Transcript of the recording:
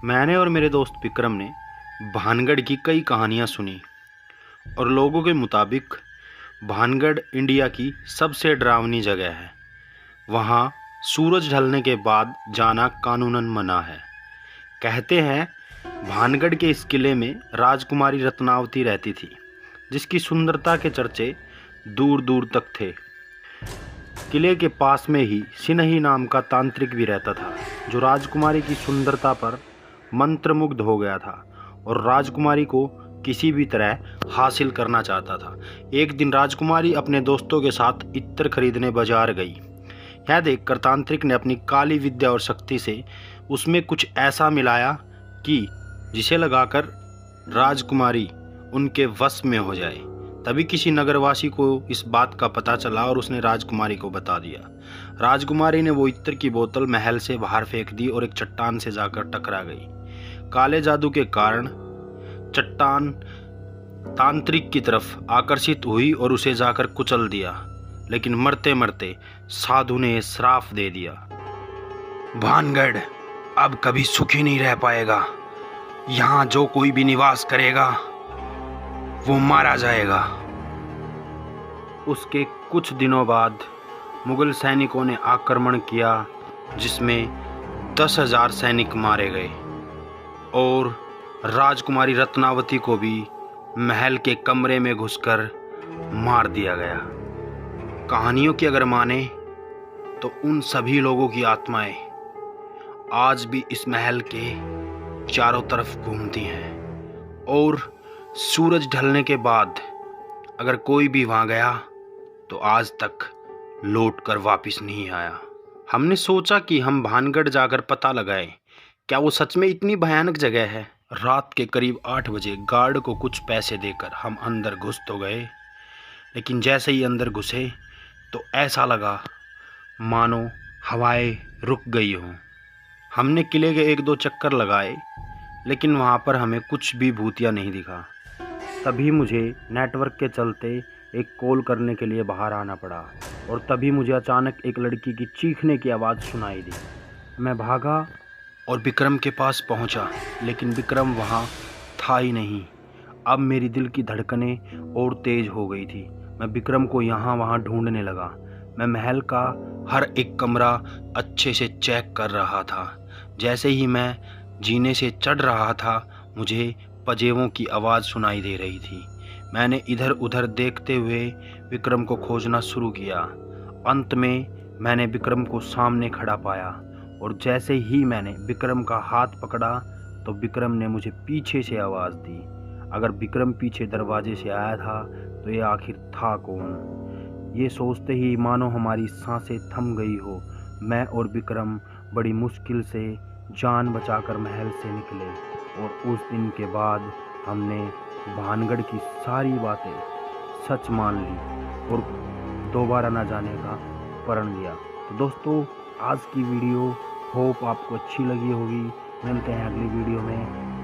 मैंने और मेरे दोस्त विक्रम ने भानगढ़ की कई कहानियाँ सुनी और लोगों के मुताबिक भानगढ़ इंडिया की सबसे डरावनी जगह है। वहाँ सूरज ढलने के बाद जाना कानूनन मना है। कहते हैं भानगढ़ के इस किले में राजकुमारी रत्नावती रहती थी, जिसकी सुंदरता के चर्चे दूर दूर तक थे। किले के पास में ही सिन्ही नाम का तांत्रिक भी रहता था, जो राजकुमारी की सुंदरता पर मंत्रमुग्ध हो गया था और राजकुमारी को किसी भी तरह हासिल करना चाहता था। एक दिन राजकुमारी अपने दोस्तों के साथ इत्र खरीदने बाजार गई। यह देखकर तांत्रिक ने अपनी काली विद्या और शक्ति से उसमें कुछ ऐसा मिलाया कि जिसे लगाकर राजकुमारी उनके वश में हो जाए। तभी किसी नगरवासी को इस बात का पता चला और उसने राजकुमारी को बता दिया। राजकुमारी ने वो इत्र की बोतल महल से बाहर फेंक दी और एक चट्टान से जाकर टकरा गई। काले जादू के कारण चट्टान तांत्रिक की तरफ आकर्षित हुई और उसे जाकर कुचल दिया, लेकिन मरते मरते साधु ने श्राप दे दिया, भानगढ़ अब कभी सुखी नहीं रह पाएगा। यहाँ जो कोई भी निवास करेगा वो मारा जाएगा। उसके कुछ दिनों बाद मुगल सैनिकों ने आक्रमण किया, जिसमें 10,000 सैनिक मारे गए और राजकुमारी रत्नावती को भी महल के कमरे में घुसकर मार दिया गया। कहानियों की अगर माने तो उन सभी लोगों की आत्माएं आज भी इस महल के चारों तरफ घूमती हैं और सूरज ढलने के बाद अगर कोई भी वहाँ गया तो आज तक लौट कर वापस नहीं आया। हमने सोचा कि हम भानगढ़ जाकर पता लगाएं, क्या वो सच में इतनी भयानक जगह है। रात के करीब 8 बजे गार्ड को कुछ पैसे देकर हम अंदर घुस तो गए, लेकिन जैसे ही अंदर घुसे तो ऐसा लगा मानो हवाएं रुक गई हों। हमने किले के 1-2 चक्कर लगाए, लेकिन वहाँ पर हमें कुछ भी भूतिया नहीं दिखा। तभी मुझे नेटवर्क के चलते एक कॉल करने के लिए बाहर आना पड़ा और तभी मुझे अचानक एक लड़की की चीखने की आवाज़ सुनाई दी। मैं भागा और विक्रम के पास पहुंचा, लेकिन विक्रम वहां था ही नहीं। अब मेरी दिल की धड़कनें और तेज़ हो गई थी। मैं विक्रम को यहाँ वहाँ ढूंढने लगा। मैं महल का हर एक कमरा अच्छे से चेक कर रहा था। जैसे ही मैं जीने से चढ़ रहा था, मुझे पजेवों की आवाज़ सुनाई दे रही थी। मैंने इधर उधर देखते हुए विक्रम को खोजना शुरू किया। अंत में मैंने विक्रम को सामने खड़ा पाया और जैसे ही मैंने विक्रम का हाथ पकड़ा तो विक्रम ने मुझे पीछे से आवाज़ दी। अगर विक्रम पीछे दरवाजे से आया था तो ये आखिर था कौन। ये सोचते ही मानो हमारी सांसें थम गई हो। मैं और विक्रम बड़ी मुश्किल से जान बचाकर महल से निकले और उस दिन के बाद हमने भानगढ़ की सारी बातें सच मान ली और दोबारा ना जाने का प्रण लिया। तो दोस्तों, आज की वीडियो होप आपको अच्छी लगी होगी। मिलते हैं अगली वीडियो में।